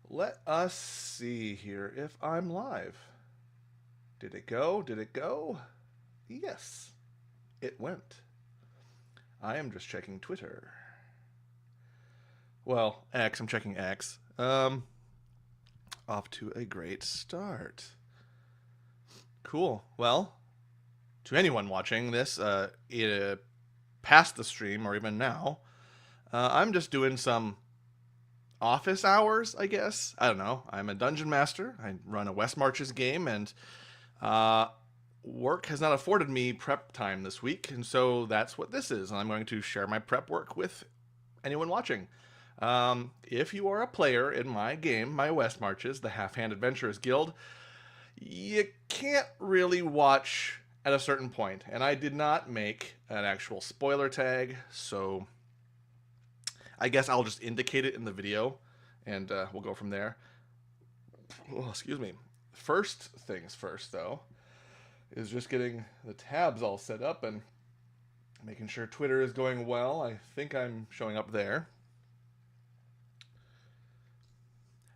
Let us see here if I'm live. Did it go? Did it go? Yes, it went. I am just checking Twitter. Well, X, I'm checking X. Off to a great start. Cool. Well, to anyone watching this, past the stream or even now, I'm just doing some office hours, I guess. I don't know. I'm a dungeon master. I run a West Marches game, and uh, work has not afforded me prep time this week, and so that's what this is. And I'm going to share my prep work with anyone watching. If you are a player in my game, my West Marches, the Half Hand Adventurers Guild, you can't really watch at a certain point. And I did not make an actual spoiler tag, so I guess I'll just indicate it in the video, and we'll go from there. Oh, excuse me. First things first, though, is just getting the tabs all set up and making sure Twitter is going well. I think I'm showing up there.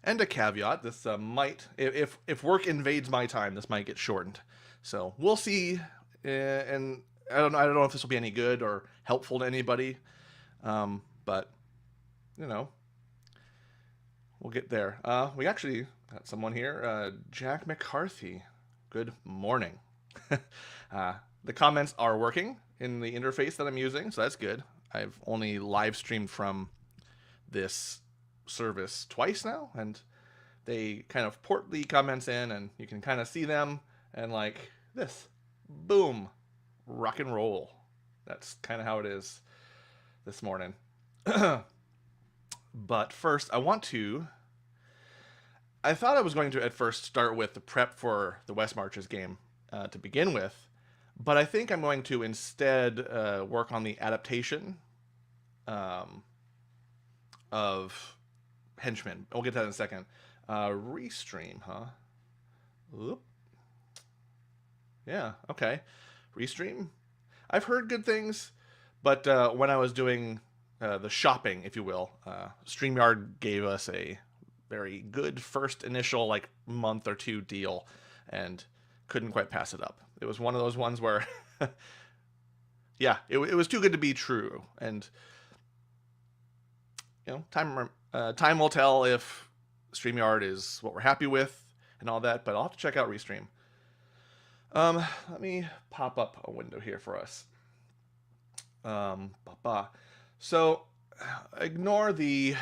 And a caveat: this might, if work invades my time, this might get shortened. So we'll see. And I don't know if this will be any good or helpful to anybody. But you know, we'll get there. We actually got someone here, Jack McCarthy. Good morning. The comments are working in the interface that I'm using, so that's good. I've only live streamed from this service twice now, and they kind of port the comments in, and you can kind of see them, and like this, boom, rock and roll. That's kind of how it is this morning. But first, I thought I was going to at first start with the prep for the West Marches game to begin with, but I think I'm going to instead work on the adaptation of Henchmen. We'll get to that in a second. Restream, huh? Oop. Yeah, okay. Restream. I've heard good things, but when I was doing the shopping, if you will, StreamYard gave us a very good first initial like month or two deal, and couldn't quite pass it up. It was one of those ones where, yeah, it was too good to be true, and you know, time will tell if StreamYard is what we're happy with and all that. But I'll have to check out Restream. Let me pop up a window here for us. So ignore the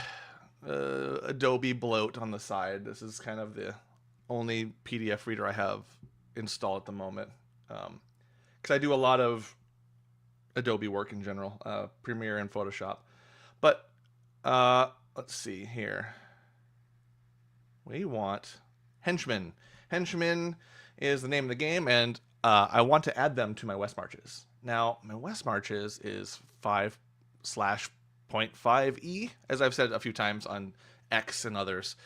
Adobe bloat on the side. This is kind of the only PDF reader I have installed at the moment, because I do a lot of Adobe work in general, Premiere and Photoshop. But let's see here. We want Henchmen. Henchmen is the name of the game, and I want to add them to my West Marches. Now, my West Marches is 5.5E, as I've said a few times on X and others.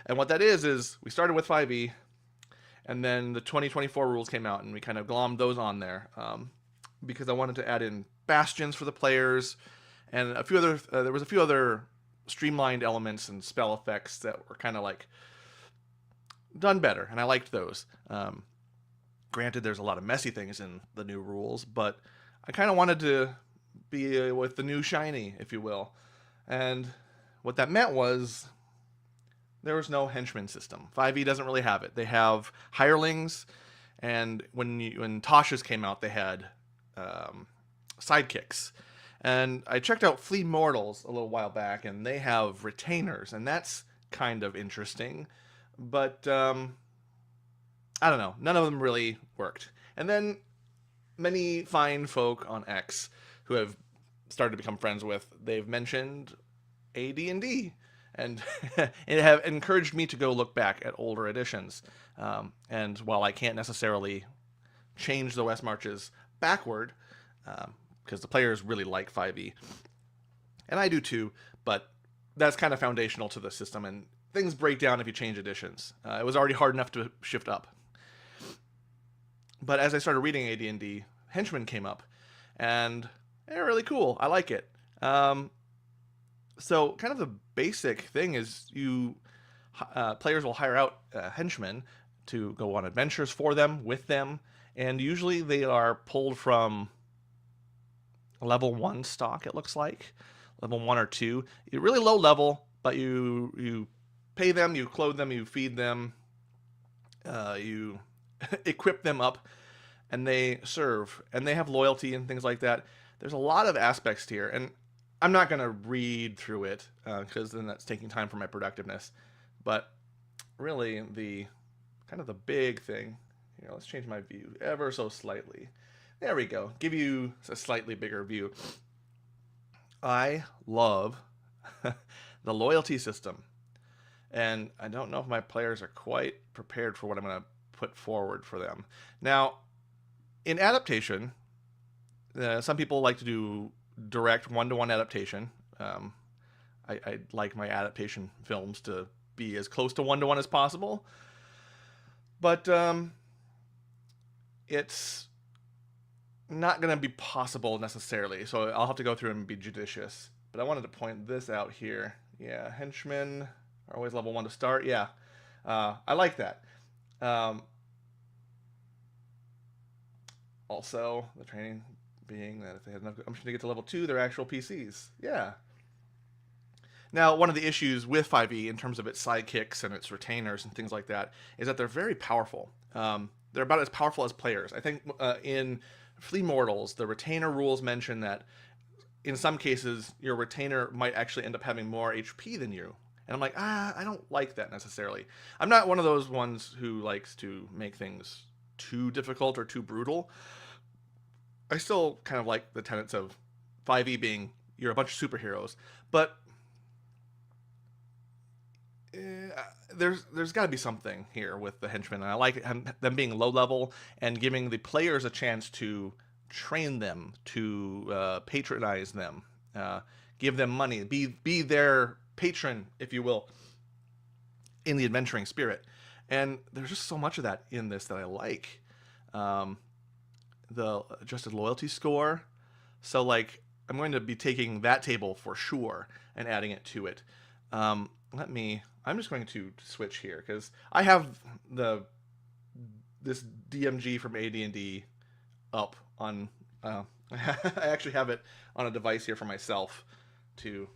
And what that is we started with 5E, and then the 2024 rules came out, and we kind of glommed those on there, because I wanted to add in bastions for the players, and a few other. There was a few other streamlined elements and spell effects that were kind of like done better, and I liked those. Granted, there's a lot of messy things in the new rules, but I kind of wanted to be with the new shiny, if you will. And what that meant was there was no henchman system. 5e doesn't really have it. They have hirelings, and when Tasha's came out, they had sidekicks. And I checked out Flea Mortals a little while back, and they have retainers, and that's kind of interesting. But I don't know. None of them really worked. And then many fine folk on X who have started to become friends with, they've mentioned AD&D, and it have encouraged me to go look back at older editions. And while I can't necessarily change the West Marches backward, because the players really like 5e, and I do too, but that's kind of foundational to the system, and things break down if you change editions. It was already hard enough to shift up. But as I started reading AD&D, Henchmen came up, and they're really cool. I like it. So kind of the basic thing is you players will hire out henchmen to go on adventures for them, with them, and usually they are pulled from level 1 stock, it looks like. Level 1 or 2. You're really low level, but you pay them, you clothe them, you feed them, you equip them up, and they serve, and they have loyalty and things like that. There's a lot of aspects here, and I'm not going to read through it because then that's taking time for my productiveness. But really, the kind of the big thing here, let's change my view ever so slightly. There we go. Give you a slightly bigger view. I love the loyalty system. And I don't know if my players are quite prepared for what I'm going to put forward for them. Now, in adaptation, some people like to do direct one-to-one adaptation. I like my adaptation films to be as close to one-to-one as possible. But it's not going to be possible necessarily, so I'll have to go through and be judicious. But I wanted to point this out here. Yeah, henchmen are always level 1 to start. Yeah, I like that. Also, the training being that if they have enough gumption to get to level 2, they're actual PCs. Yeah. Now, one of the issues with 5e in terms of its sidekicks and its retainers and things like that is that they're very powerful. They're about as powerful as players. I think in Flea Mortals, the retainer rules mention that in some cases, your retainer might actually end up having more HP than you. And I'm like, I don't like that necessarily. I'm not one of those ones who likes to make things too difficult or too brutal. I still kind of like the tenets of 5e being you're a bunch of superheroes, but there's got to be something here with the henchmen, and I like them being low level and giving the players a chance to train them, to patronize them, give them money, be their patron, if you will, in the adventuring spirit. And there's just so much of that in this that I like. The adjusted loyalty score. So like I'm going to be taking that table for sure and adding it to it. I'm just going to switch here because I have this DMG from AD&D up on. I actually have it on a device here for myself to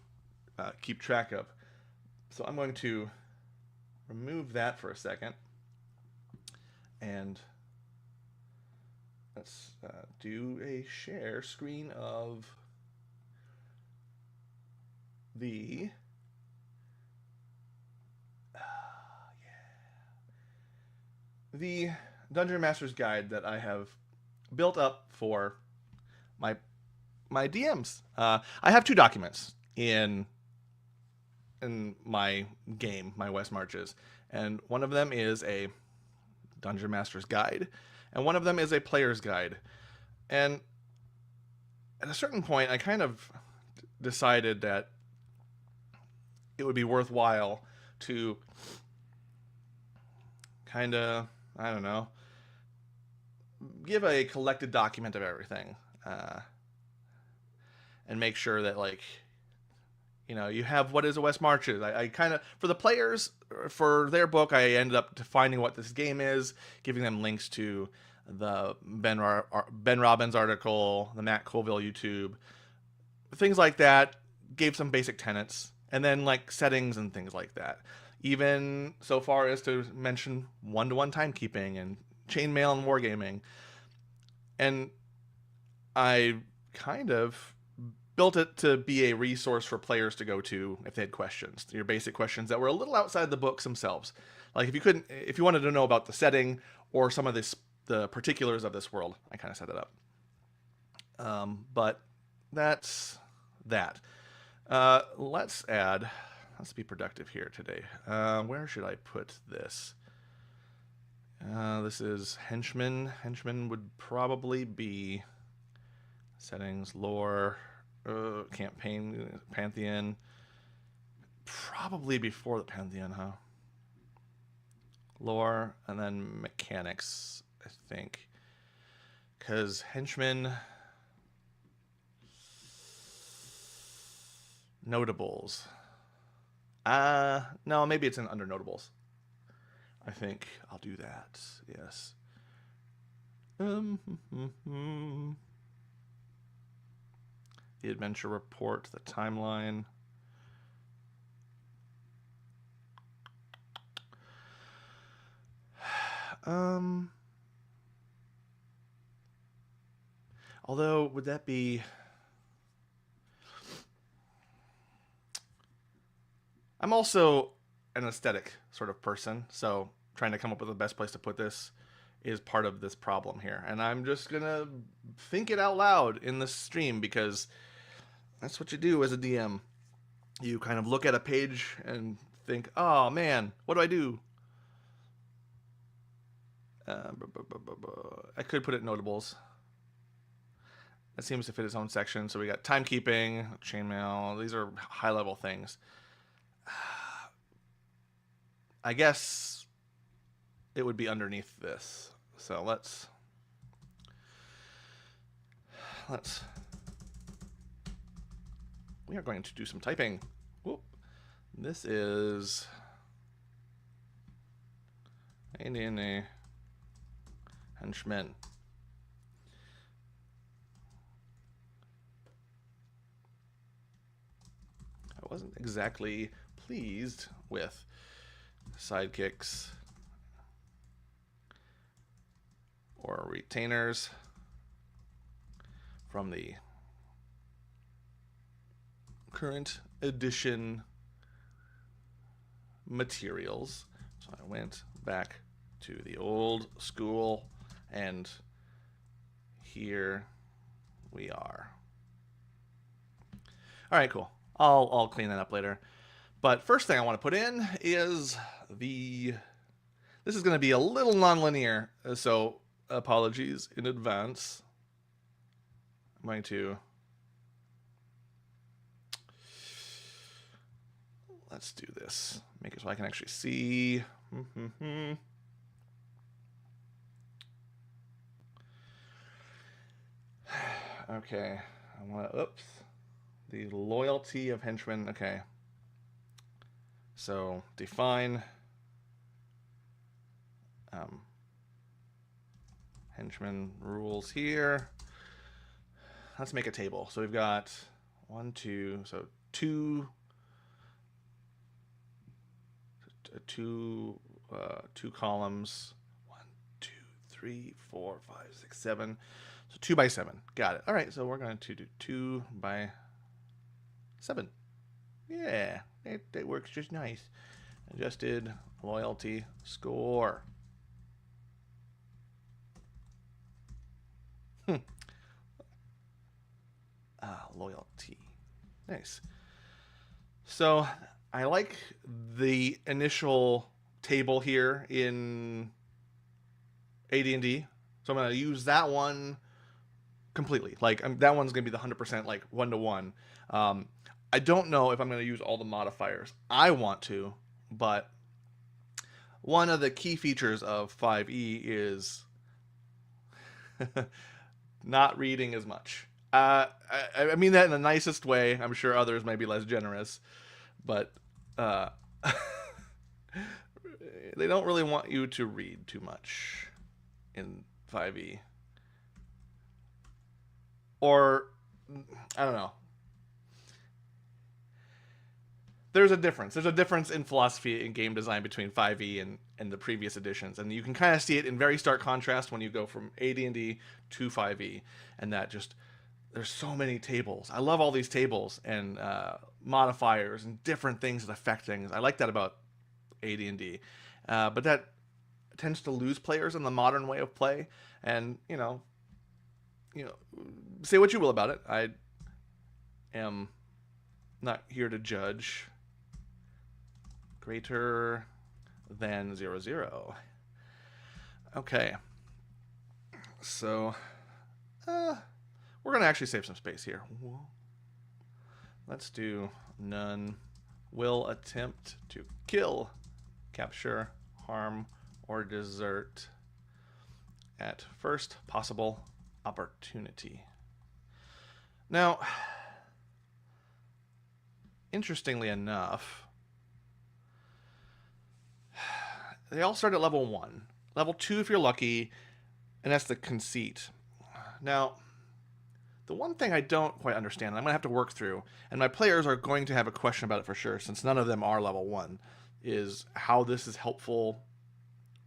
keep track of. So I'm going to remove that for a second, and let's do a share screen of the the Dungeon Master's Guide that I have built up for my DMs. I have 2 documents in my game, my West Marches, and one of them is a Dungeon Master's Guide, and one of them is a Player's Guide. And at a certain point, I kind of decided that it would be worthwhile to kind of, I don't know, give a collected document of everything, and make sure that, like, you know, you have what is a West Marches. I kind of, for the players, for their book, I ended up defining what this game is, giving them links to the Ben Robbins article, the Matt Colville YouTube, things like that, gave some basic tenets, and then like settings and things like that. Even so far as to mention one-to-one timekeeping and chainmail and wargaming. And I kind of built it to be a resource for players to go to if they had questions. Your basic questions that were a little outside the books themselves. Like if you wanted to know about the setting or some of the particulars of this world, I kind of set it up. But that's that. Let's be productive here today. Where should I put this? This is Henchmen. Henchmen would probably be settings, lore, campaign, Pantheon. Probably before the Pantheon, huh? Lore, and then mechanics, I think. Because Henchmen... Notables. No, maybe it's in under notables. I think I'll do that. Yes. The adventure report, the timeline. Although, would that be... I'm also an aesthetic sort of person, so trying to come up with the best place to put this is part of this problem here. And I'm just going to think it out loud in the stream because that's what you do as a DM. You kind of look at a page and think, oh man, what do I do? I could put it in notables. That seems to fit its own section. So we got timekeeping, chainmail. These are high-level things. I guess it would be underneath this. So let's we are going to do some typing. Whoop. This is AD&D Henchmen. I wasn't exactly pleased with sidekicks or retainers from the current edition materials. So I went back to the old school, and here we are. All right, cool. I'll clean that up later. But first thing I want to put in is this is going to be a little nonlinear, so apologies in advance. I'm going to let's do this. Make it so I can actually see. Okay. I want to, oops. The loyalty of henchmen. Okay. So define henchman rules here. Let's make a table. So we've got 1, 2, so two columns. 1, 2, 3, 4, 5, 6, 7. So 2 by 7. Got it. All right. So we're going to do 2 by 7. Yeah, it works just nice. Adjusted loyalty score. Loyalty. Nice. So I like the initial table here in AD&D. So I'm going to use that one completely. Like that one's going to be the 100% like 1-to-1. I don't know if I'm going to use all the modifiers. I want to, but one of the key features of 5e is not reading as much. I mean that in the nicest way. I'm sure others may be less generous, but they don't really want you to read too much in 5e. Or, I don't know. There's a difference. There's a difference in philosophy in game design between 5e and the previous editions. And you can kind of see it in very stark contrast when you go from AD&D to 5e. And that just, there's so many tables. I love all these tables and modifiers and different things that affect things. I like that about AD&D. But that tends to lose players in the modern way of play. And, you know, say what you will about it. I am not here to judge. Greater than 0, 0. Okay. So, we're going to actually save some space here. Let's do none will attempt to kill, capture, harm, or desert at first possible opportunity. Now, interestingly enough, they all start at level 1. Level 2 if you're lucky, and that's the conceit. Now, the one thing I don't quite understand, and I'm going to have to work through, and my players are going to have a question about it for sure, since none of them are level 1, is how this is helpful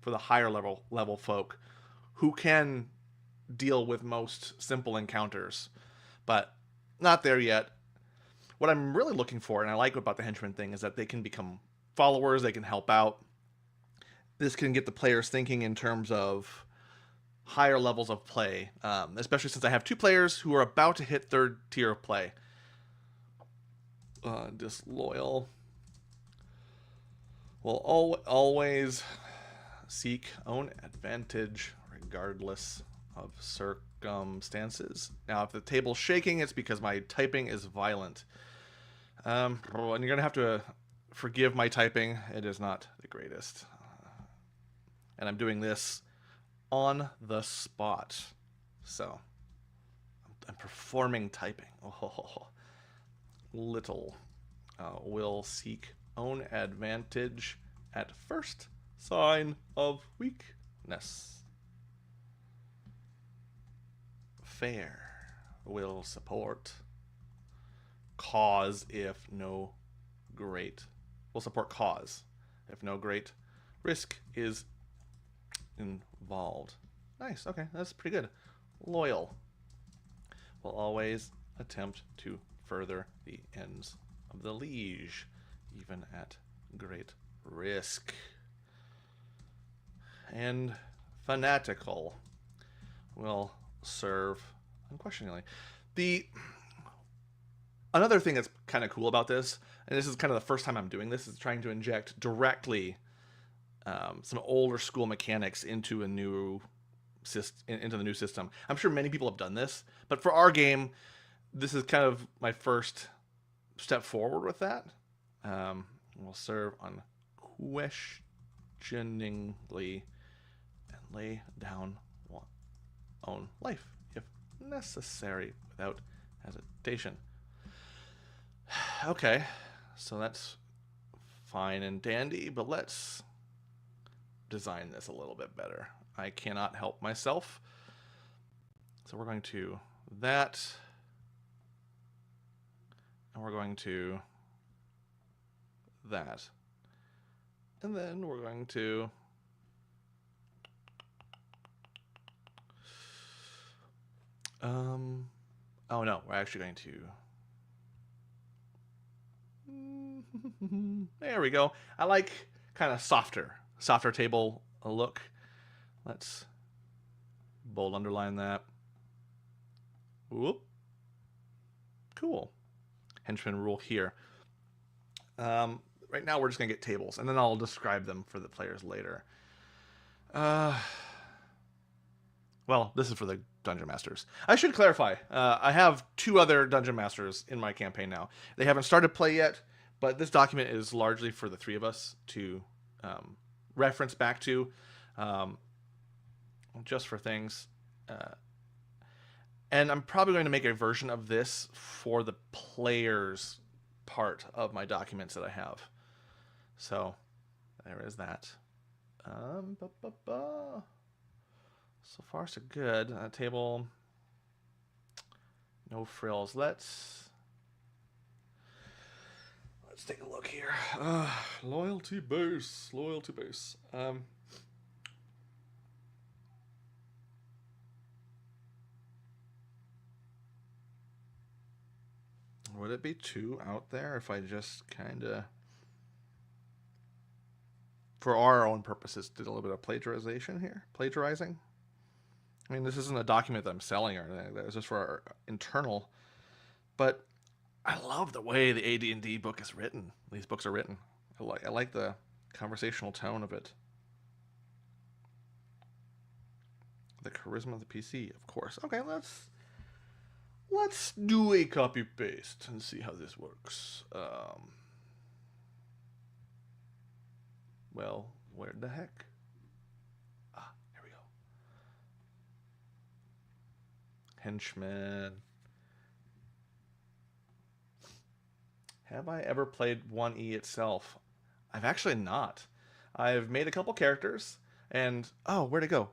for the higher level folk who can deal with most simple encounters. But not there yet. What I'm really looking for, and I like about the henchman thing, is that they can become followers, they can help out. This can get the players thinking in terms of higher levels of play, especially since I have 2 players who are about to hit 3rd tier of play. Disloyal. Will always seek own advantage regardless of circumstances. Now, if the table's shaking, it's because my typing is violent. And you're going to have to forgive my typing. It is not the greatest. And I'm doing this on the spot. So, I'm performing typing. Oh, little will seek own advantage at first sign of weakness. Fair will support cause if no great. Will support cause if no great risk is involved. Nice. Okay, that's pretty good. Loyal will always attempt to further the ends of the liege, even at great risk. And fanatical will serve unquestioningly. Another thing that's kind of cool about this, and this is kind of the first time I'm doing this, is trying to inject directly some older school mechanics into the new system. I'm sure many people have done this, but for our game, this is kind of my first step forward with that. Will serve unquestioningly and lay down own life if necessary without hesitation. Okay, so that's fine and dandy, but let's design this a little bit better. I cannot help myself. So we're going to that, and we're going to that. And then we're going to oh no, we're actually going to there we go. I like kind of softer table look. Let's bold underline that. Whoop. Cool. Henchman rule here. Right now we're just going to get tables, and then I'll describe them for the players later. Well, this is for the Dungeon Masters. I should clarify, I have 2 other Dungeon Masters in my campaign now. They haven't started play yet, but this document is largely for the 3 of us to reference back to, just for things. And I'm probably going to make a version of this for the players part of my documents that I have. So there is that. So far so good. Table, no frills. Let's take a look here. Loyalty base. Would it be too out there if I just kind of, for our own purposes, did a little bit of plagiarizing? I mean, this isn't a document that I'm selling or anything. It's just for our internal. But I love the way the AD&D book is written. These books are written. I like the conversational tone of it. The charisma of the PC, of course. Okay, let's do a copy paste and see how this works. Well, where the heck? Here we go. Henchmen. Have I ever played 1E itself? I've actually not. I've made a couple characters, and oh, where'd it go?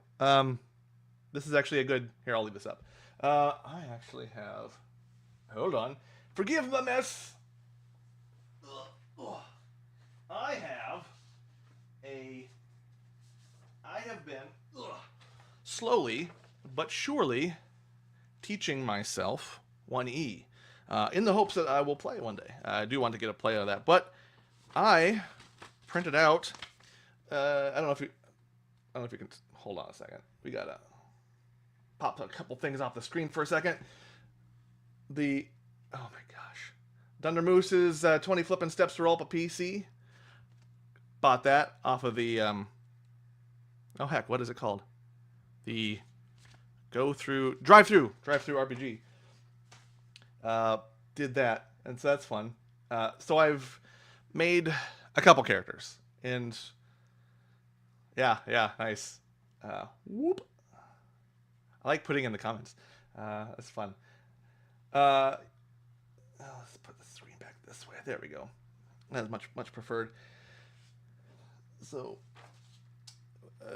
This is actually a good. Here, I'll leave this up. I actually have. Hold on. Forgive the mess. I have a. I have been slowly but surely teaching myself 1E in the hopes that I will play one day. I do want to get a play out of that, but I printed out. I don't know if you can hold on a second. We gotta pop a couple things off the screen for a second. Oh my gosh, Dunder Moose's 20 Flippin' Steps to Roll Up a PC. Bought that off of the oh heck, what is it called? The drive through RPG. Did that, and so that's fun. So I've made a couple characters, and yeah, nice. Whoop. I like putting in the comments. That's fun. Let's put the screen back this way. There we go. That's much preferred. So,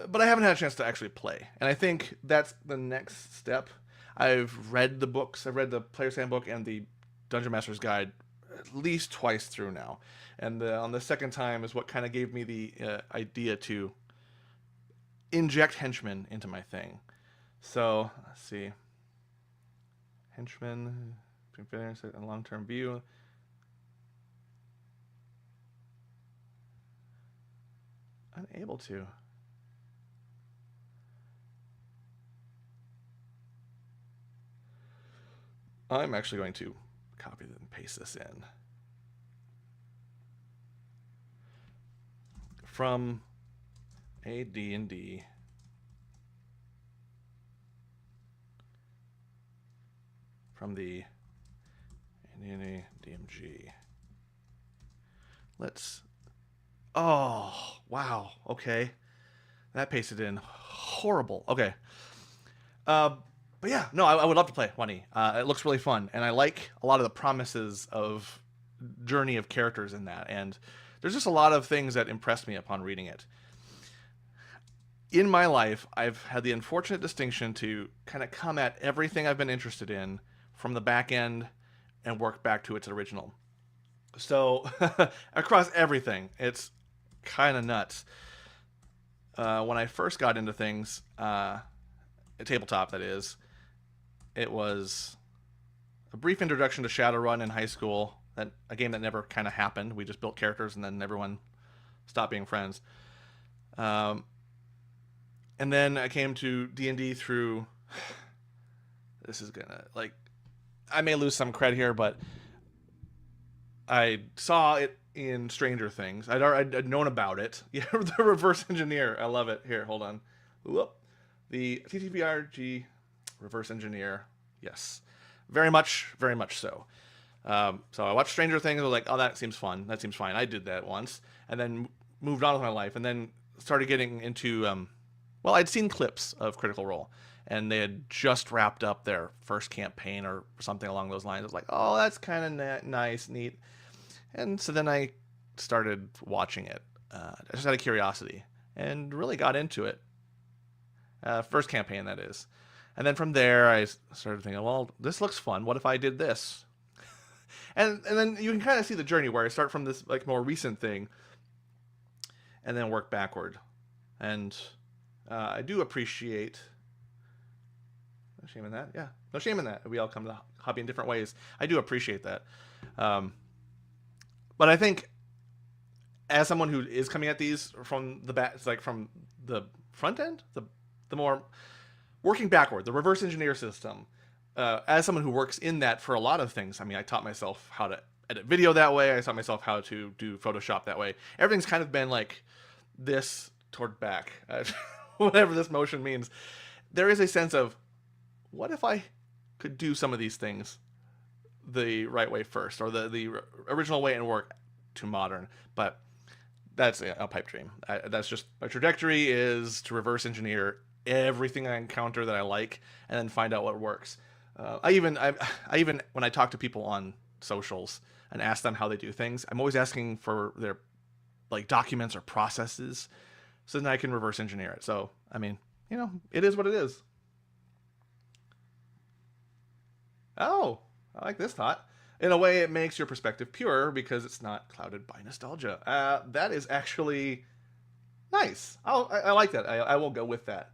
but I haven't had a chance to actually play, and I think that's the next step. I've read the books. I've read the Player's Handbook and the Dungeon Master's Guide at least twice through now, and on the second time is what kind of gave me the idea to inject Henchmen into my thing. So let's see. Henchmen, and long-term view. Unable to. I'm actually going to copy and paste this in. From AD&D. From the AD&D DMG. Oh, wow. Okay. That pasted in horrible. Okay. But yeah, no, I would love to play 1E. It looks really fun, and I like a lot of the promises of journey of characters in that, and there's just a lot of things that impressed me upon reading it. In my life, I've had the unfortunate distinction to kind of come at everything I've been interested in from the back end and work back to its original. So, across everything, it's kind of nuts. When I first got into things, a tabletop that is, it was a brief introduction to Shadowrun in high school, a game that never kind of happened. We just built characters and then everyone stopped being friends. And then I came to D&D through, this is gonna, like, I may lose some cred here, but I saw it in Stranger Things. I'd known about it. Yeah, the reverse engineer. I love it. Here, hold on. Whoop. The TTRPG reverse engineer. Yes. Very much so. So I watched Stranger Things. I was like, oh, that seems fun. That seems fine. I did that once. And then moved on with my life. And then started getting into, well, I'd seen clips of Critical Role. And they had just wrapped up their first campaign or something along those lines. I was like, oh, that's kind of nice, neat. And so then I started watching it, just out of curiosity, and really got into it. First campaign, that is. And then from there, I started thinking, well, this looks fun. What if I did this? and then you can kind of see the journey where I start from this like more recent thing, and then work backward. And I do appreciate. No shame in that. Yeah, no shame in that. We all come to the hobby in different ways. I do appreciate that. But I think, as someone who is coming at these from the back, like from the front end, the more working backward, the reverse engineer system, as someone who works in that for a lot of things, I mean, I taught myself how to edit video that way. I taught myself how to do Photoshop that way. Everything's kind of been like this toward back, whatever this motion means. There is a sense of, what if I could do some of these things the right way first, or the original way and work to modern? But that's a pipe dream. That's just my trajectory, is to reverse engineer everything I encounter that I like, and then find out what works. I even when I talk to people on socials and ask them how they do things, I'm always asking for their like documents or processes, so then I can reverse engineer it. So I mean, you know, it is what it is. Oh, I like this thought. In a way, it makes your perspective pure because it's not clouded by nostalgia. That is actually nice. I like that. I will go with that.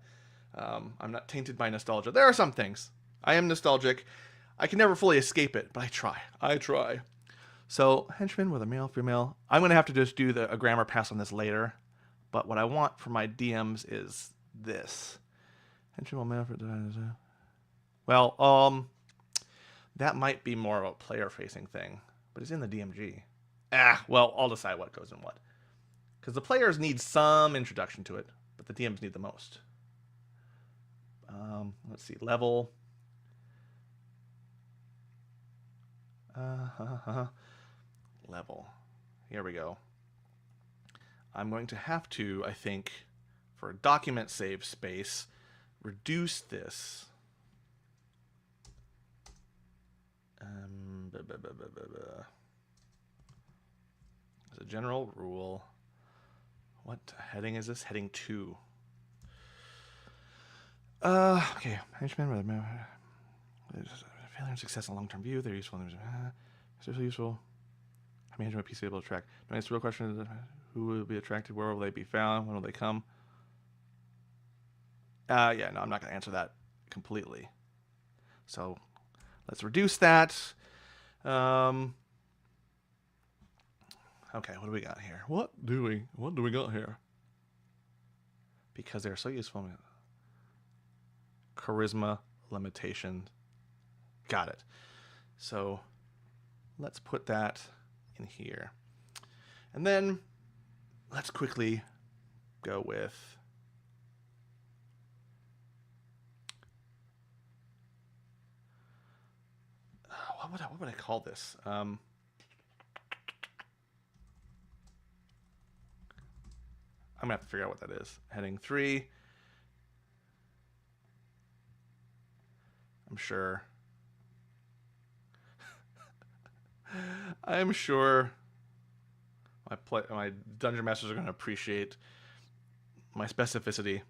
I'm not tainted by nostalgia. There are some things. I am nostalgic. I can never fully escape it, but I try. I try. So, henchman with a male, female. I'm going to have to just do a grammar pass on this later. But what I want for my DMs is this. Henchman with male. Well, that might be more of a player-facing thing, but it's in the DMG. Well, I'll decide what goes in what. Because the players need some introduction to it, but the DMs need the most. Let's see, level. Level. Here we go. I'm going to have to, I think, for a document save space, reduce this. As a general rule, what heading is this? Heading 2. Okay. Henchmen with failure and success in long-term view. They're useful. Especially useful. Management PC able to track. No, it's the real question is who will be attracted? Where will they be found? When will they come? Yeah, no, I'm not going to answer that completely. So let's reduce that. Okay, what do we got here? What do we got here? Because they're so useful. Charisma limitation. Got it. So let's put that in here. And then let's quickly go with what would I call this? I'm gonna have to figure out what that is. Heading 3. I'm sure. I'm sure my dungeon masters are going to appreciate my specificity.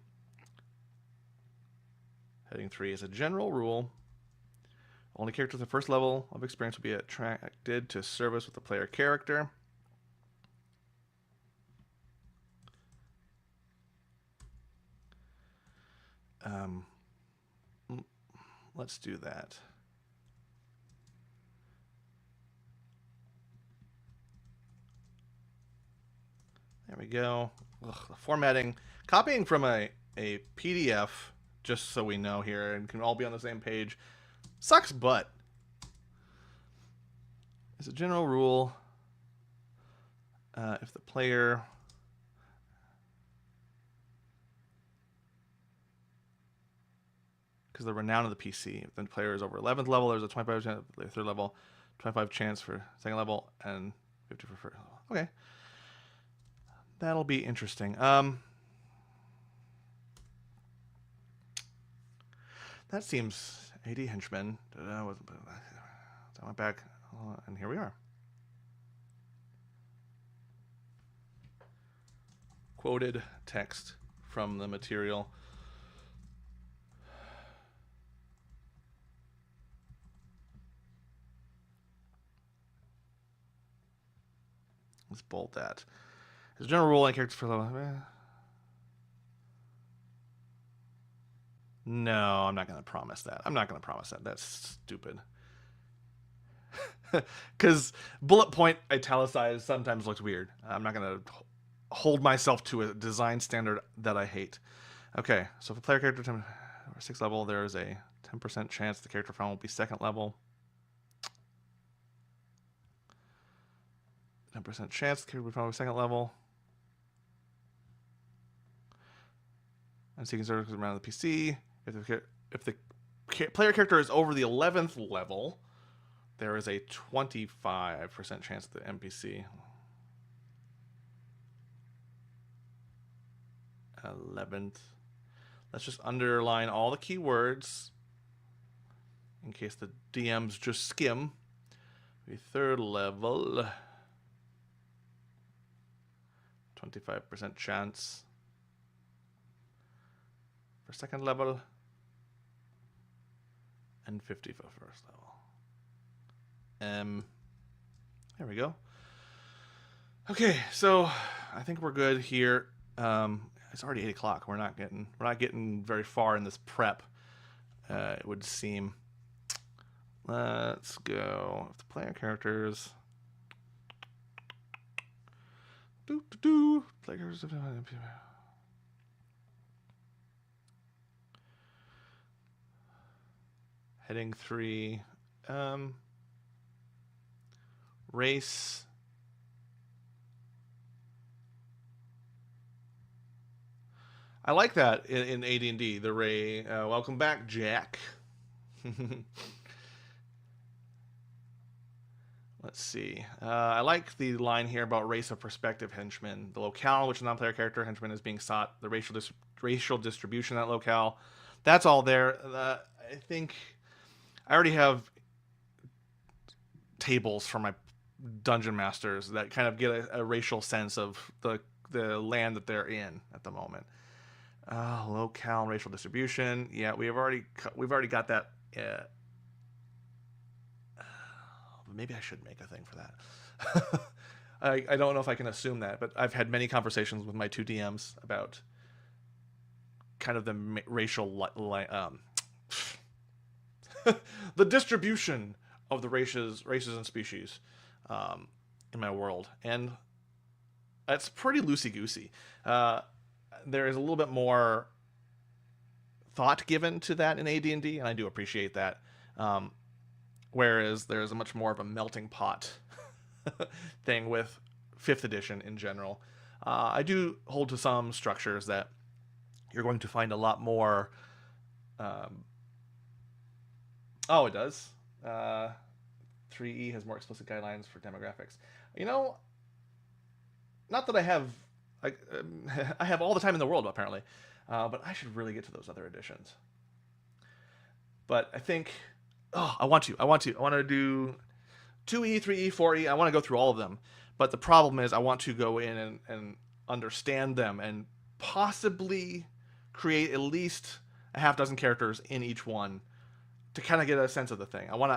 Heading 3 is a general rule. Only characters at the first level of experience will be attracted to service with the player character. Let's do that. There we go. Ugh, the formatting. Copying from a PDF, just so we know here, and can all be on the same page, sucks butt. As a general rule, if the player... Because the renown of the PC. If the player is over 11th level, there's a 25% chance for third level, 25 chance for second level, and 50 for first level. Okay. That'll be interesting. That seems AD Henchmen. I went back, and here we are. Quoted text from the material. Let's bold that. As a general rule, any characters for level. No, I'm not going to promise that. I'm not going to promise that. That's stupid. Because bullet point italicized sometimes looks weird. I'm not going to hold myself to a design standard that I hate. Okay, so for player character 6th level, there is a 10% chance the character found will be 2nd level. 10% chance the character will be found will be 2nd level. And seeking services around the PC. If the player character is over the 11th level, there is a 25% chance of the NPC. 11th. Let's just underline all the keywords in case the DMs just skim. The 3rd level. 25% chance for second level, and 50 for first level. There we go. Okay, so I think we're good here. It's already 8 o'clock. We're not getting very far in this prep. It would seem. Let's go with the player characters. Players. Heading 3. Race. I like that in AD&D. The Ray. Welcome back, Jack. Let's see. I like the line here about race of prospective henchmen. The locale in which a non-player character henchman is being sought, the racial distribution of that locale. That's all there. I think I already have tables for my dungeon masters that kind of get a racial sense of the land that they're in at the moment. Locale and racial distribution. Yeah, we've already got that. Maybe I should make a thing for that. I don't know if I can assume that, but I've had many conversations with my 2 DMs about kind of the racial the distribution of the races and species in my world, and it's pretty loosey-goosey. There is a little bit more thought given to that in AD&D, and I do appreciate that. Whereas there's a much more of a melting pot thing with 5th edition in general. I do hold to some structures that you're going to find a lot more. It does. 3E has more explicit guidelines for demographics. You know, not that I have. I have all the time in the world apparently, but I should really get to those other editions. But I think. I want to do 2E, 3E, 4E. I want to go through all of them. But the problem is I want to go in and understand them and possibly create at least a half dozen characters in each one to kind of get a sense of the thing. I want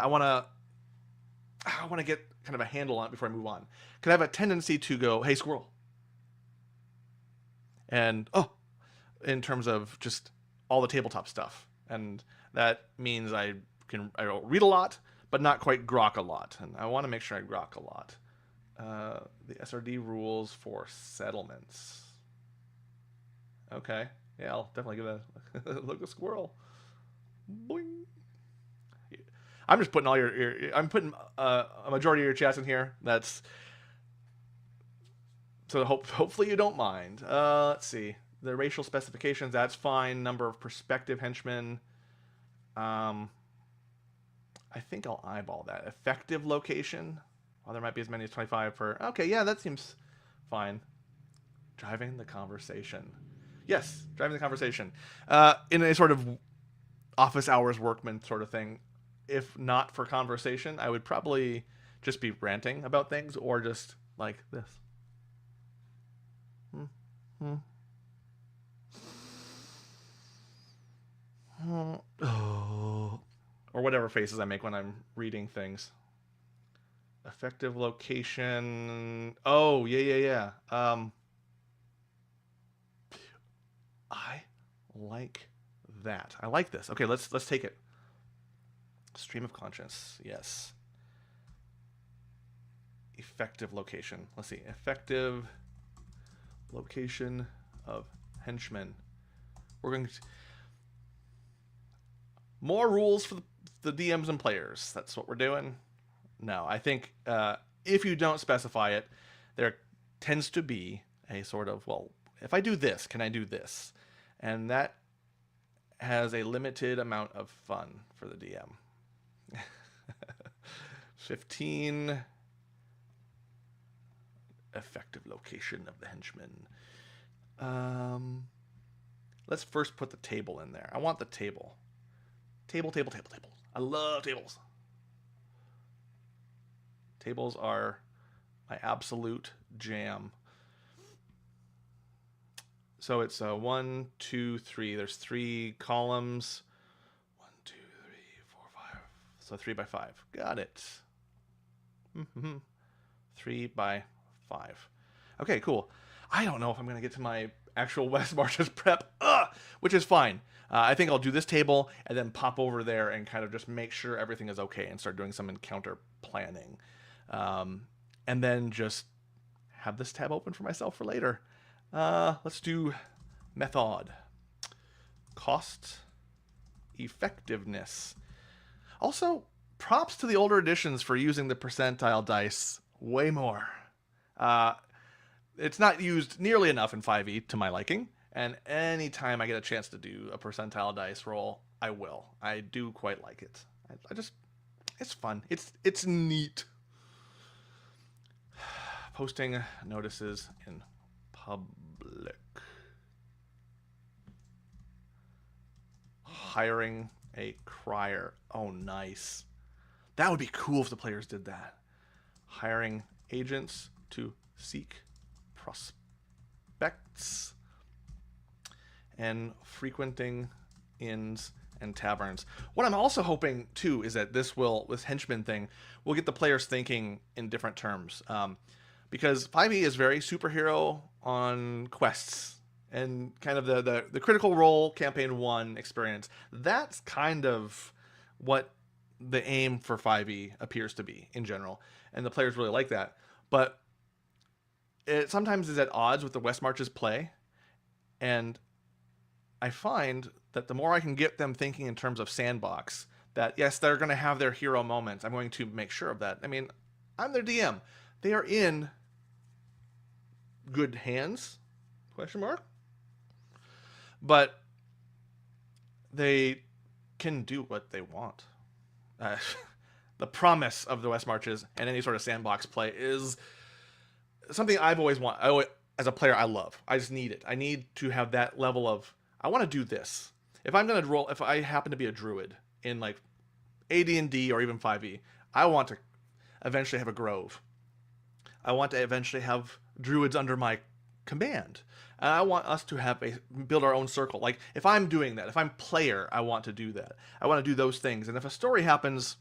to get kind of a handle on it before I move on. Because I have a tendency to go, hey, squirrel. And, in terms of just all the tabletop stuff. And that means I read a lot, but not quite grok a lot, and I want to make sure I grok a lot. The SRD rules for settlements. Okay, yeah, I'll definitely give a look at squirrel. Boing. I'm just putting I'm putting a majority of your chats in here. That's so hopefully you don't mind. Let's see the racial specifications. That's fine. Number of prospective henchmen. I think I'll eyeball that. Effective location. Well, there might be as many as 25 per. Okay, yeah, that seems fine. Driving the conversation. Yes, driving the conversation. In a sort of office hours workman sort of thing. If not for conversation, I would probably just be ranting about things or just like this. Or whatever faces I make when I'm reading things. Effective location. Oh, yeah. I like that. I like this. Okay, let's take it. Stream of conscience. Yes. Effective location. Let's see. Effective location of henchmen. We're going to more rules for the DMs and players. That's what we're doing. No, I think if you don't specify it, there tends to be a sort of, well, if I do this, can I do this? And that has a limited amount of fun for the DM. 15. Effective location of the henchman. Let's first put the table in there. I want the table. Table. I love tables. Tables are my absolute jam. So it's 1, 2, 3. There's 3 columns. 1, 2, 3, 4, 5. So 3 by 5. Got it. 3 by 5. Okay, cool. I don't know if I'm going to get to my actual West Marches prep, which is fine. I think I'll do this table and then pop over there and kind of just make sure everything is okay and start doing some encounter planning. And then just have this tab open for myself for later. Let's do method. Cost. Effectiveness. Also, props to the older editions for using the percentile dice way more. It's not used nearly enough in 5e to my liking, and anytime I get a chance to do a percentile dice roll, I will. I do quite like it. I just, it's fun. It's neat. Posting notices in public. Hiring a crier. Oh, nice. That would be cool if the players did that. Hiring agents to seek prospects and frequenting inns and taverns. What I'm also hoping too is that this Henchmen thing will get the players thinking in different terms, because 5e is very superhero on quests and kind of the Critical Role campaign 1 experience. That's kind of what the aim for 5e appears to be in general, and the players really like that. But it sometimes is at odds with the West Marches play, and I find that the more I can get them thinking in terms of sandbox, that yes, they're going to have their hero moments. I'm going to make sure of that. I mean, I'm their DM. They are in good hands, question mark, but they can do what they want. The promise of the West Marches and any sort of sandbox play is something I've always wanted. As a player, I love. I just need it. I need to have that level of, I want to do this. If I'm going to roll, if I happen to be a druid in like AD&D or even 5e, I want to eventually have a grove. I want to eventually have druids under my command. And I want us to build our own circle. Like, if I'm doing that, if I'm player, I want to do that. I want to do those things. And if a story happens,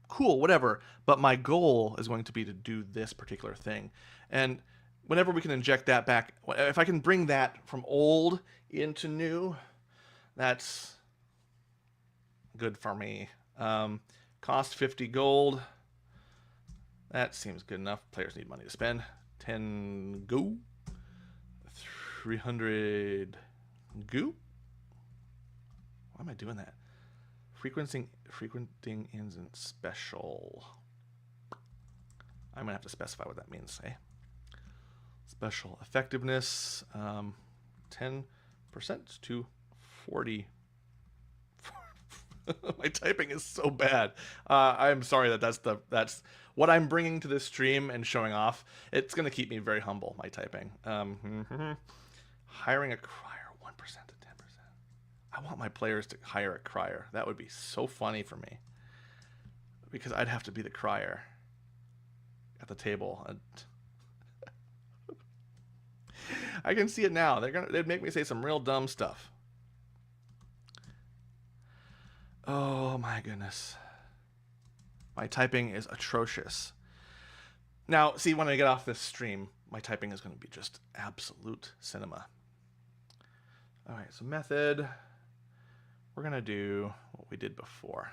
cool, whatever. But my goal is going to be to do this particular thing. And whenever we can inject that back, if I can bring that from old into new, that's good for me. Cost 50 gold. That seems good enough. Players need money to spend. 10 go. 300 goo. Why am I doing that? Frequenting inns and special. I'm gonna have to specify what that means. Eh? Special effectiveness, 10% to 40. My typing is so bad. I'm sorry that's what I'm bringing to this stream and showing off. It's gonna keep me very humble. My typing. Hiring a crier, 1% to 10%. I want my players to hire a crier. That would be so funny for me, because I'd have to be the crier at the table. I can see it now. They'd make me say some real dumb stuff. Oh my goodness. My typing is atrocious. Now, see, when I get off this stream, my typing is going to be just absolute cinema. All right, so method. We're going to do what we did before.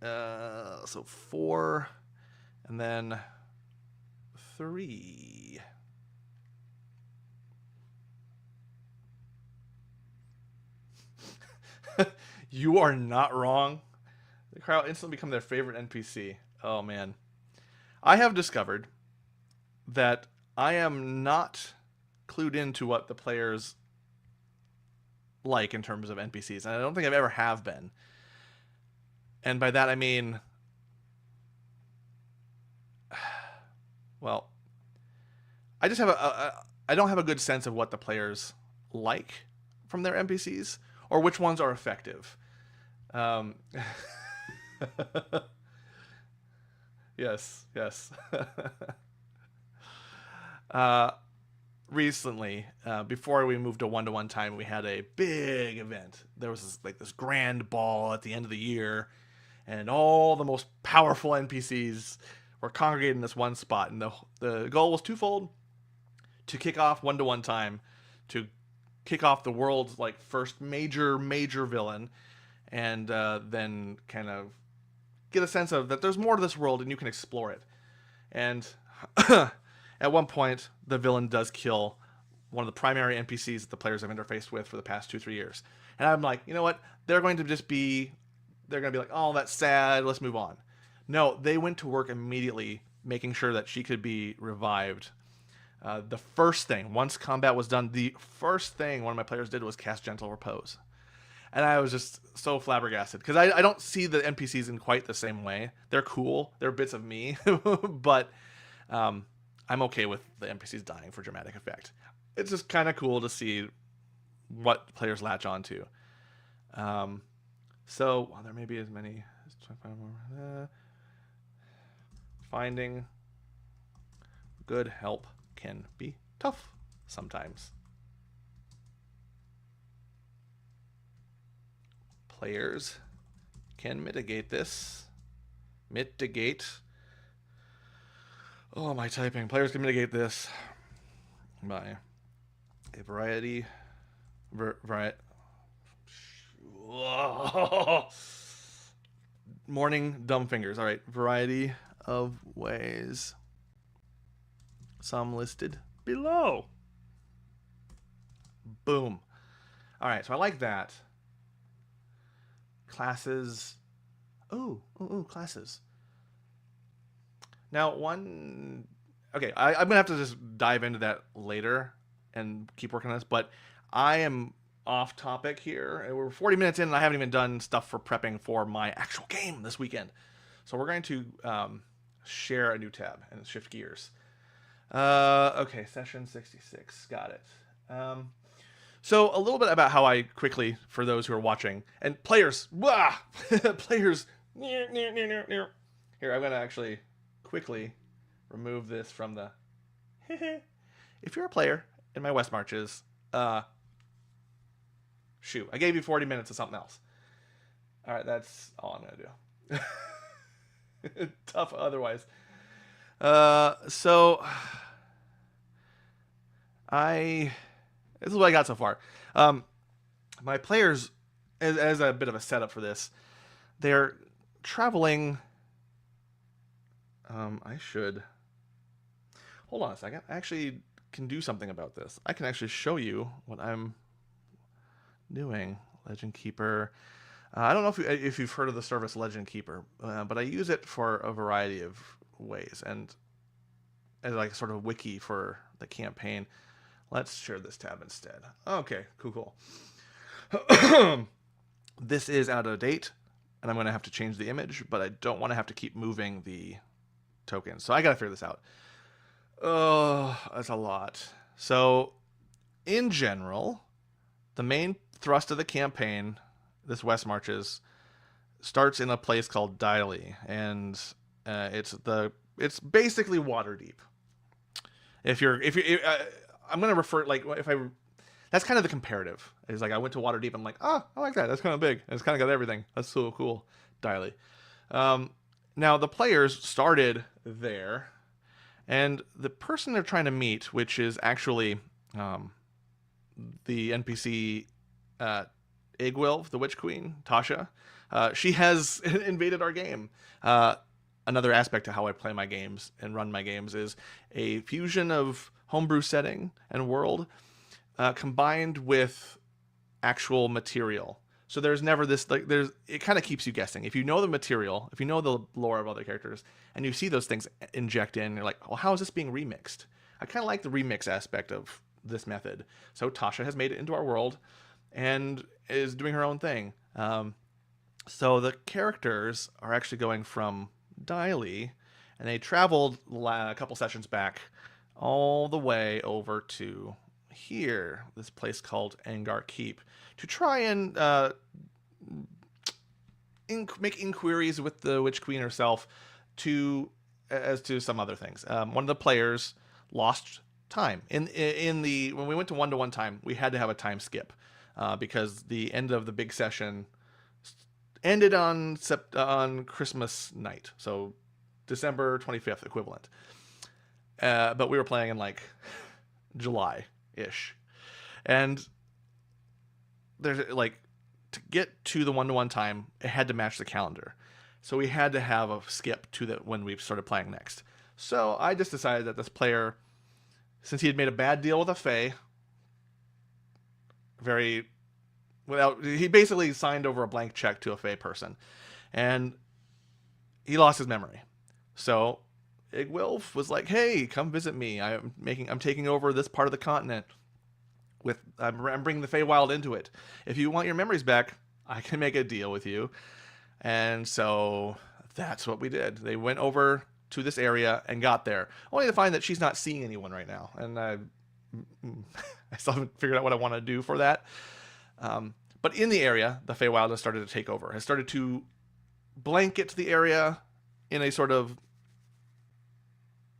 So 4, and then 3. You are not wrong. The crowd instantly become their favorite NPC. Oh, man. I have discovered that I am not clued into what the players like in terms of NPCs, and I don't think I've ever have been. And by that I mean, well, I just have I don't have a good sense of what the players like from their NPCs, or which ones are effective. Yes. recently, before we moved to one-to-one time, we had a big event. There was this grand ball at the end of the year, and all the most powerful NPCs were congregated in this one spot. And the goal was twofold: to kick off one-to-one time, to kick off the world's first major villain, and then kind of get a sense of that there's more to this world and you can explore it. And at one point, the villain does kill one of the primary NPCs that the players have interfaced with for the past 2-3 years. And I'm like, you know what? They're going to be like, oh, that's sad. Let's move on. No, they went to work immediately making sure that she could be revived. The first thing, once combat was done, the first thing one of my players did was cast Gentle Repose. And I was just so flabbergasted, because I don't see the NPCs in quite the same way. They're cool. They're bits of me. But I'm okay with the NPCs dying for dramatic effect. It's just kind of cool to see what players latch onto. So, well, there may be as many. Finding good help can be tough sometimes. Players can mitigate this. Oh, my typing. Players can mitigate this by a variety. Morning dumb fingers. All right, variety of ways. Some listed below. Boom. All right, so I like that. Classes. Ooh, classes. Now, okay, I'm going to have to just dive into that later and keep working on this, but I am off topic here. We're 40 minutes in, and I haven't even done stuff for prepping for my actual game this weekend. So we're going to share a new tab and shift gears. Okay, session 66. Got it. So a little bit about how I quickly, for those who are watching, and players, players, here, I'm going to actually quickly remove this from the, if you're a player in my West Marches, shoot, I gave you 40 minutes of something else. All right, that's all I'm going to do. Tough otherwise. So this is what I got so far. My players, as a bit of a setup for this, they're traveling. I should hold on a second. I actually can do something about this. I can actually show you what I'm doing. Legend Keeper. I don't know if you've heard of the service Legend Keeper, but I use it for a variety of ways, and as like sort of wiki for the campaign. Let's share this tab instead. Okay, cool. This is out of date, and I'm going to have to change the image, but I don't want to have to keep moving the tokens. So I got to figure this out. Oh, that's a lot. So, in general, the main thrust of the campaign, this West Marches, starts in a place called Diley, and it's basically Waterdeep. If you're I'm going to refer, that's kind of the comparative. It's like I went to Waterdeep, I'm like, I like that. That's kind of big. It's kind of got everything. That's so cool. Diley. Now, the players started there, and the person they're trying to meet, which is actually the NPC Igwilv, the Witch Queen, Tasha, she has invaded our game. Another aspect to how I play my games and run my games is a fusion of homebrew setting and world combined with actual material. So there's never this, it kind of keeps you guessing. If you know the material, if you know the lore of other characters, and you see those things inject in, you're like, well, how is this being remixed? I kind of like the remix aspect of this method. So Tasha has made it into our world and is doing her own thing. So the characters are actually going from Diley, and they traveled a couple sessions back all the way over to here, this place called Angar Keep, to try and make inquiries with the Witch Queen herself as to some other things. One of the players lost time. When we went to 1-to-1 time, we had to have a time skip because the end of the big session ended on Christmas night, so December 25th equivalent. But we were playing in like July-ish, and there's like to get to the 1-to-1 time, it had to match the calendar, so we had to have a skip to when we started playing next. So I just decided that this player, since he had made a bad deal with a Fae, he basically signed over a blank check to a Fae person, and he lost his memory. So Igwilf was like, "Hey, come visit me. I'm taking over this part of the continent. I'm bringing the Feywild into it. If you want your memories back, I can make a deal with you." And so that's what we did. They went over to this area and got there, only to find that she's not seeing anyone right now. And I still haven't figured out what I want to do for that. But in the area, the Feywild has started to take over. Has started to blanket the area in a sort of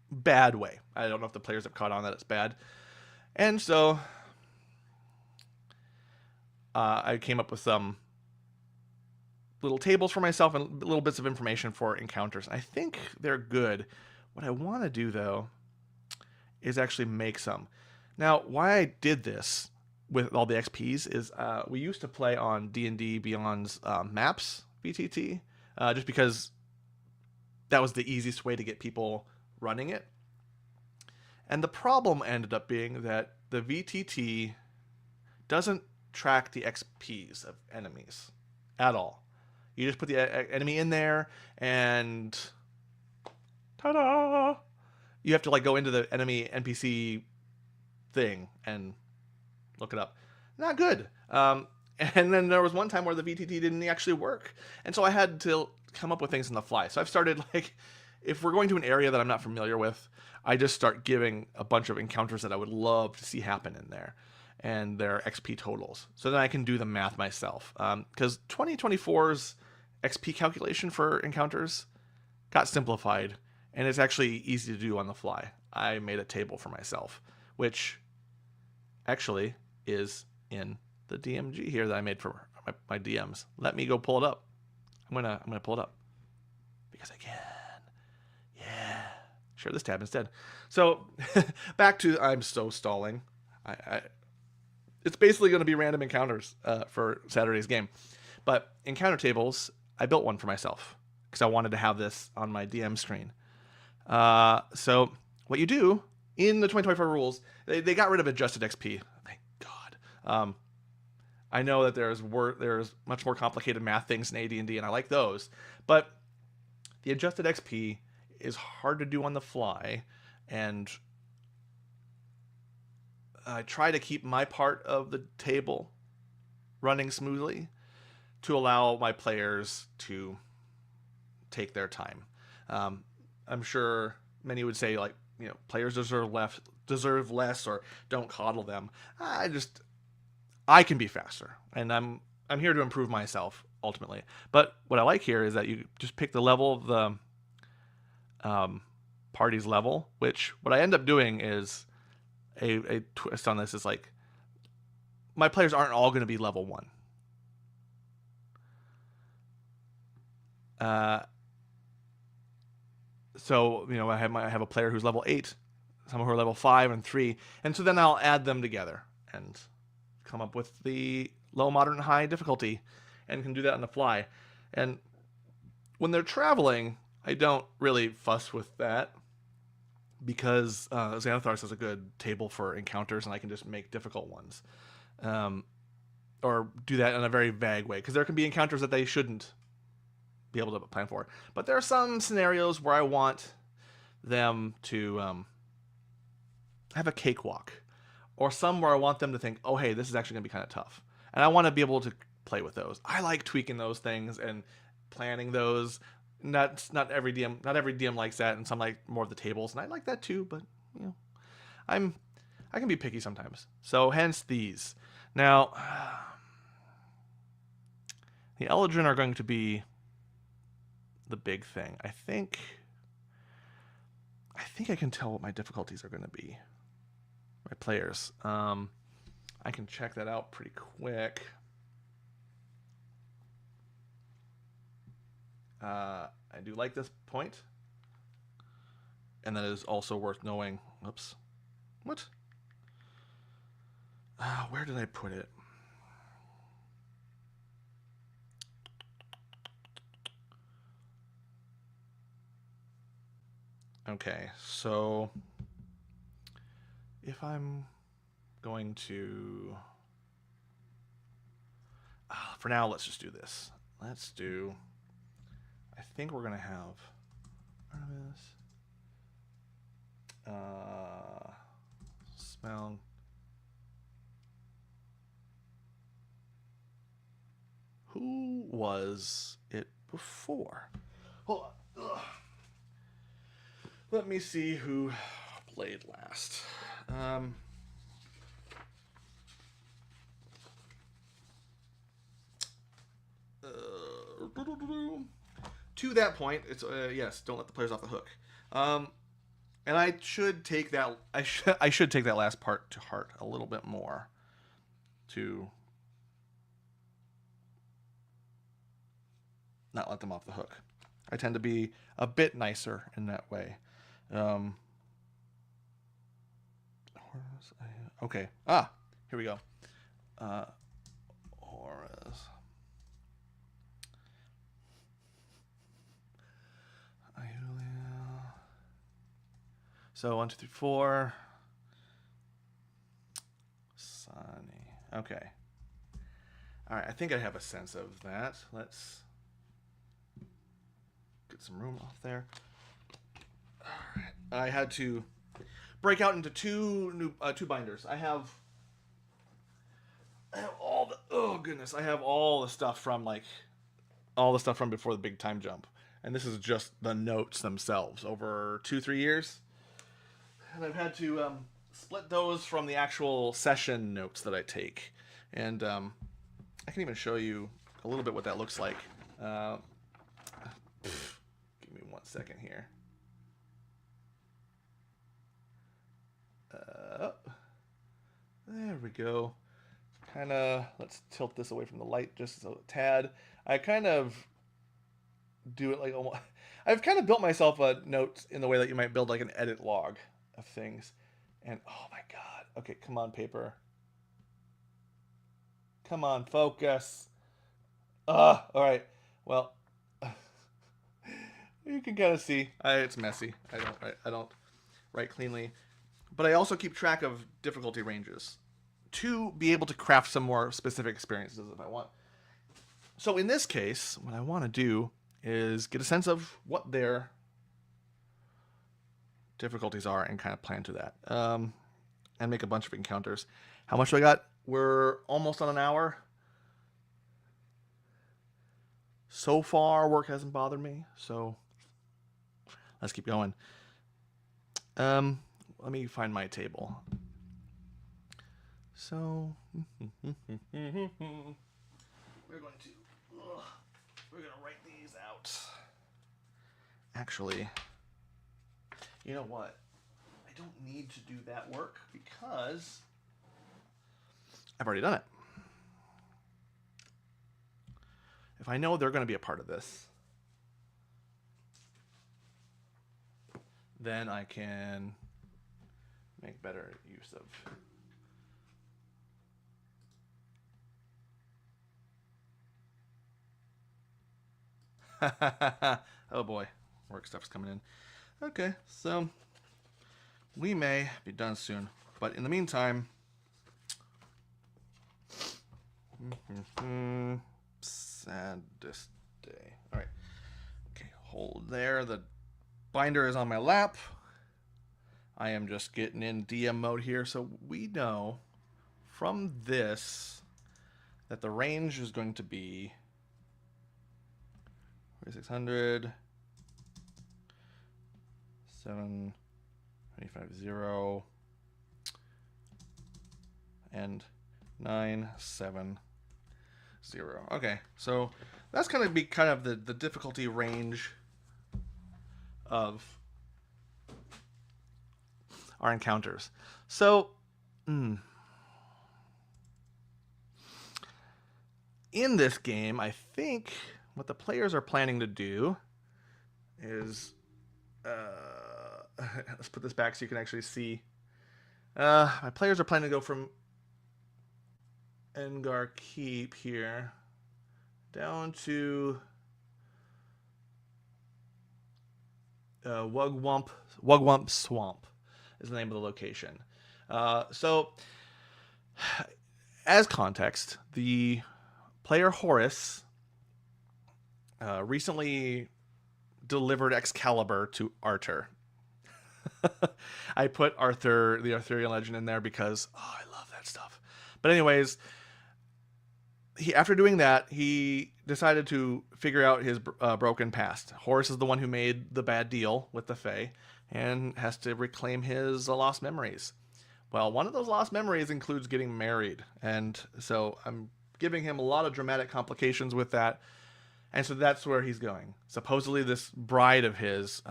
bad way. I don't know if the players have caught on that it's bad. And so I came up with some little tables for myself and little bits of information for encounters. I think they're good. What I want to do, though, is actually make some. Now, why I did this with all the XPs is we used to play on D&D Beyond's maps, VTT, just because that was the easiest way to get people running it. And the problem ended up being that the VTT doesn't track the XPs of enemies at all. You just put the enemy in there, and ta-da! You have to like go into the enemy NPC thing and look it up. Not good. And then there was one time where the VTT didn't actually work, and so I had to come up with things on the fly. So I've started, like, if we're going to an area that I'm not familiar with, I just start giving a bunch of encounters that I would love to see happen in there, and their XP totals, so then I can do the math myself. Because 2024's XP calculation for encounters got simplified, and it's actually easy to do on the fly. I made a table for myself, which actually is in the DMG here that I made for my DMs. Let me go pull it up. I'm gonna pull it up because I can. Yeah, share this tab instead. So back to I'm so stalling. It's basically going to be random encounters for Saturday's game, but encounter tables. I built one for myself because I wanted to have this on my DM screen. So what you do in the 2024 rules, they got rid of adjusted XP. Thank God. I know that there's much more complicated math things in AD&D, and I like those. But the adjusted XP is hard to do on the fly, and I try to keep my part of the table running smoothly to allow my players to take their time. I'm sure many would say, like, players deserve less, or don't coddle them. I can be faster, and I'm here to improve myself ultimately. But what I like here is that you just pick the level of the party's level, which what I end up doing is a twist on this is like my players aren't all going to be level 1. So I have a player who's level 8, some who are level 5 and 3, and so then I'll add them together and come up with the low, moderate, and high difficulty, and can do that on the fly. And when they're traveling, I don't really fuss with that because Xanathar's has a good table for encounters, and I can just make difficult ones, or do that in a very vague way, because there can be encounters that they shouldn't be able to plan for. But there are some scenarios where I want them to have a cakewalk, or some where I want them to think, oh, hey, this is actually going to be kind of tough. And I want to be able to play with those. I like tweaking those things and planning those. Not every DM likes that, and some like more of the tables, and I like that too, but I can be picky sometimes. So hence these. Now the Eldrin are going to be the big thing. I think I can tell what my difficulties are going to be. my players. I can check that out pretty quick. I do like this point. And that is also worth knowing. Oops. What? Where did I put it? Okay, so if I'm going to... for now, let's just do this. Let's do... I think we're going to have... smell... Who was it before? Hold on. Ugh. Let me see who played last. To that point, it's yes. Don't let the players off the hook. And I should take that. I should take that last part to heart a little bit more. To not let them off the hook. I tend to be a bit nicer in that way. Okay. Here we go. Auras. So 1, 2, 3, 4. Sunny. Okay. All right. I think I have a sense of that. Let's get some room off there. All right. I had to break out into two binders. I have all the I have all the stuff from before the big time jump, and this is just the notes themselves over 2-3 years, and I've had to split those from the actual session notes that I take, and I can even show you a little bit what that looks like. Give me 1 second here. There we go. Let's tilt this away from the light just a tad. I kind of do it like almost... I've kind of built myself a note in the way that you might build like an edit log of things. And oh my god. Okay, come on, paper. Come on, focus. All right. Well, you can kind of see it's messy. I don't write cleanly. But I also keep track of difficulty ranges to be able to craft some more specific experiences if I want. So in this case, what I want to do is get a sense of what their difficulties are and kind of plan to that. And make a bunch of encounters. How much do I got? We're almost on an hour. So far, work hasn't bothered me. So let's keep going. Let me find my table. So we're going to write these out. Actually, you know what? I don't need to do that work because I've already done it. If I know they're going to be a part of this, then I can make better use of. Oh boy, work stuff's coming in. Okay, so we may be done soon, but in the meantime, saddest day. All right, okay, hold there. The binder is on my lap. I am just getting in DM mode here, so we know from this that the range is going to be 4600, 750, and 970. Okay, so that's going to be kind of the difficulty range of our encounters. So In this game, I think what the players are planning to do is... let's put this back so you can actually see. My players are planning to go from Engar Keep here down to Wugwump Swamp is the name of the location. So, as context, the player Horus recently delivered Excalibur to Arthur. I put Arthur, the Arthurian legend, in there because I love that stuff. But anyways, after doing that, he decided to figure out his broken past. Horus is the one who made the bad deal with the Fae and has to reclaim his lost memories. Well, one of those lost memories includes getting married, and so I'm giving him a lot of dramatic complications with that, and so that's where he's going. Supposedly, this bride of his,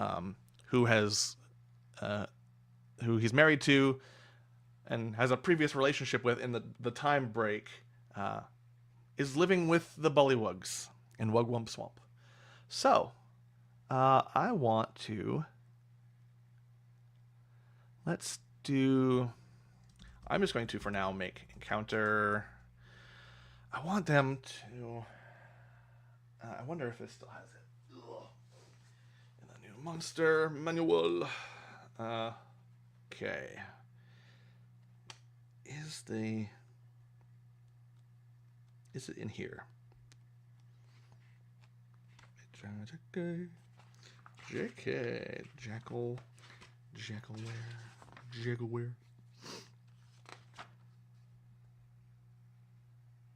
who he's married to and has a previous relationship with in the time break, is living with the Bullywugs in Wugwump Swamp. So, I want to... Let's do... I'm just going to, for now, make encounter... I want them to... I wonder if this still has it. Ugh. In the new monster manual. Okay. Is it in here? JK. Jackalware.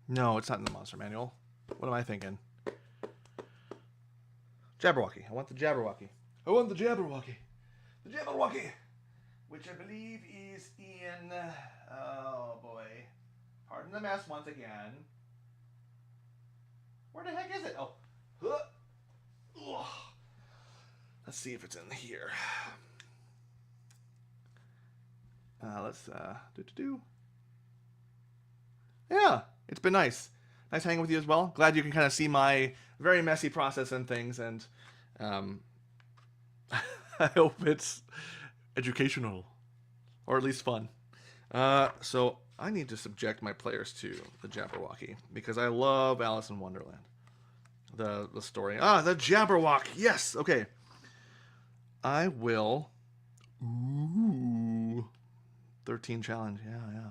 No, it's not in the monster manual. What am I thinking? Jabberwocky. I want the Jabberwocky. The Jabberwocky! Which I believe is in... oh, boy. Pardon the mess once again. Where the heck is it? Oh. Ugh. Let's see if it's in here. Let's... Yeah, it's been nice. Nice hanging with you as well. Glad you can kind of see my very messy process and things, and I hope it's educational, or at least fun. So I need to subject my players to the Jabberwocky, because I love Alice in Wonderland. The story. The Jabberwock! Yes! Okay. I will... Ooh. 13 challenge. Yeah.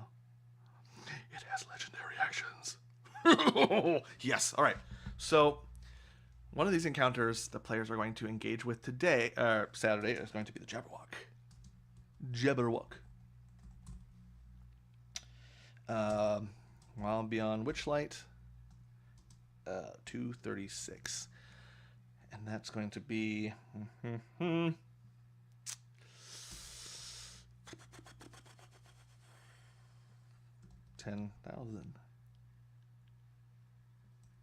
It has legendary actions. Yes. All right. So, one of these encounters the players are going to engage with today, Saturday, is going to be the Jabberwock. While beyond Witchlight, 236. And that's going to be... 10,000.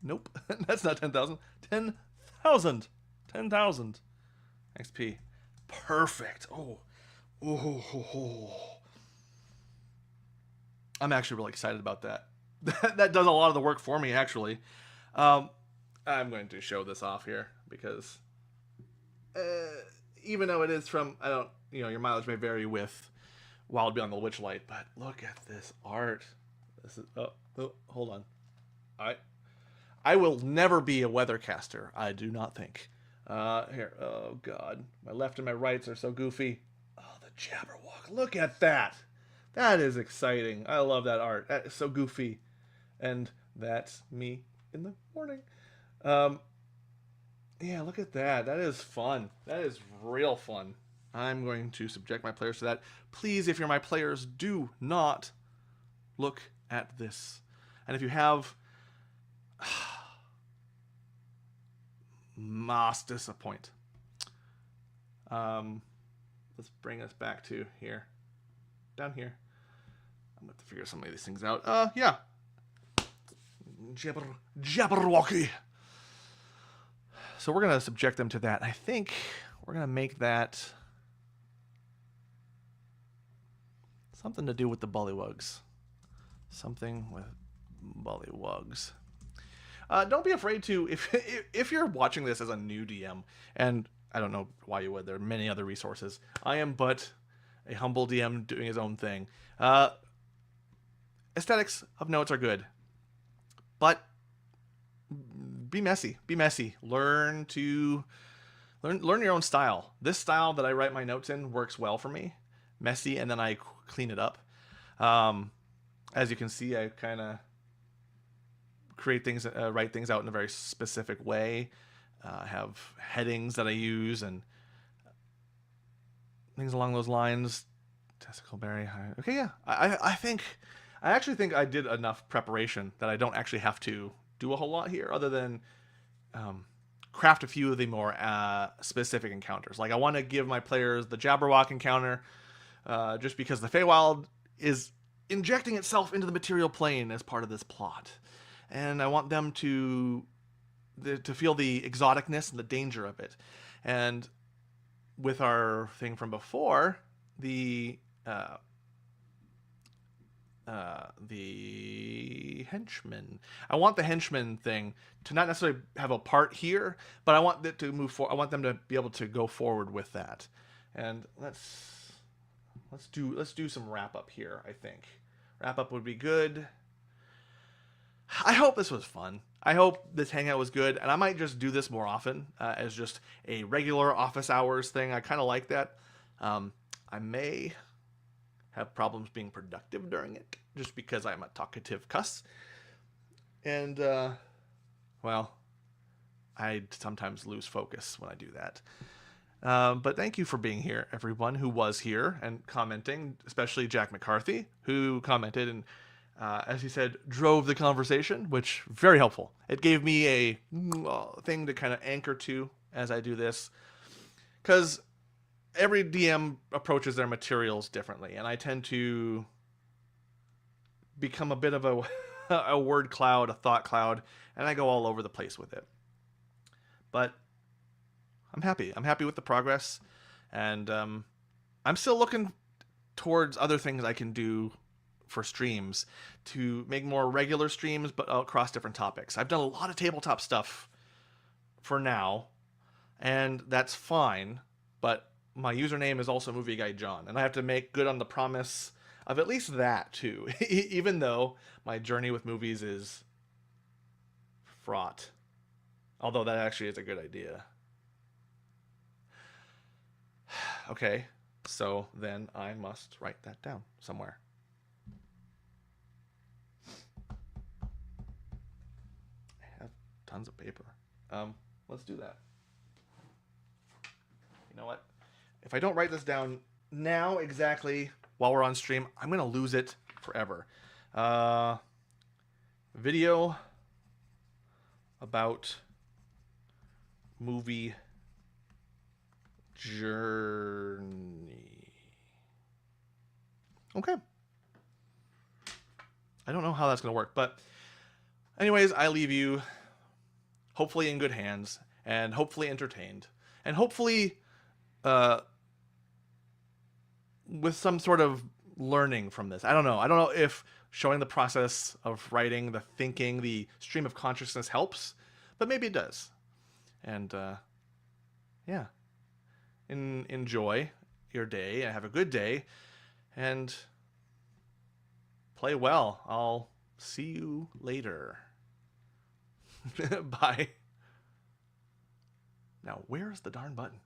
Nope, that's not 10,000. 10,000. 10,000 XP. Perfect. Oh. I'm actually really excited about that. That does a lot of the work for me, actually. I'm going to show this off here because even though it is from, your mileage may vary with Wild Beyond the Witchlight, but look at this art. This is, hold on. I will never be a weathercaster, I do not think. Here, oh god. My left and my rights are so goofy. Oh, the Jabberwock. Look at that. That is exciting. I love that art. That is so goofy. And that's me in the morning. Yeah, look at that. That is fun. That is real fun. I'm going to subject my players to that. Please, if you're my players, do not look at this. And if you have... must disappoint. Let's bring us back to here. Down here. I'm going to have to figure some of these things out. Yeah. Jabberwocky. So we're going to subject them to that. I think we're going to make that Something to do with the bullywugs. Something with bullywugs. Don't be afraid to, if you're watching this as a new DM, and I don't know why you would, there are many other resources. I am but a humble DM doing his own thing. Aesthetics of notes are good, but be messy. Be messy. Learn your own style. This style that I write my notes in works well for me. Messy, and then I clean it up. As you can see, I kind of create things, write things out in a very specific way. I have headings that I use and things along those lines. Testicle berry. Okay, yeah. I actually think I did enough preparation that I don't actually have to do a whole lot here, other than craft a few of the more specific encounters. Like I want to give my players the Jabberwock encounter, just because the Feywild is injecting itself into the material plane as part of this plot. And I want them to feel the exoticness and the danger of it. And with our thing from before, the Henchmen. I want the Henchmen thing to not necessarily have a part here, but I want it to move forward. I want them to be able to go forward with that. And let's do some wrap up here. I think wrap up would be good. I hope this was fun. I hope this hangout was good, and I might just do this more often as just a regular office hours thing. I kind of like that. I may have problems being productive during it, just because I'm a talkative cuss. And, well, I sometimes lose focus when I do that. But thank you for being here, everyone who was here and commenting, especially Jack McCarthy, who commented and, as he said, drove the conversation, which very helpful. It gave me a thing to kind of anchor to as I do this, because every DM approaches their materials differently, and I tend to become a bit of a word cloud, a thought cloud, and I go all over the place with it. But I'm happy. I'm happy with the progress, and I'm still looking towards other things I can do for streams to make more regular streams, but across different topics. I've done a lot of tabletop stuff for now, and that's fine, but my username is also Movie Guy John, and I have to make good on the promise of at least that too, even though my journey with movies is fraught. Although that actually is a good idea. Okay, so then I must write that down somewhere. I have tons of paper. Let's do that. You know what? If I don't write this down now exactly while we're on stream, I'm going to lose it forever. Video about movie journey. Okay. I don't know how that's going to work, but anyways, I leave you hopefully in good hands and hopefully entertained and hopefully with some sort of learning from this. I don't know. I don't know if showing the process of writing, the thinking, the stream of consciousness helps, but maybe it does. And yeah, enjoy your day and have a good day and play well. I'll see you later. Bye. Now, where's the darn button?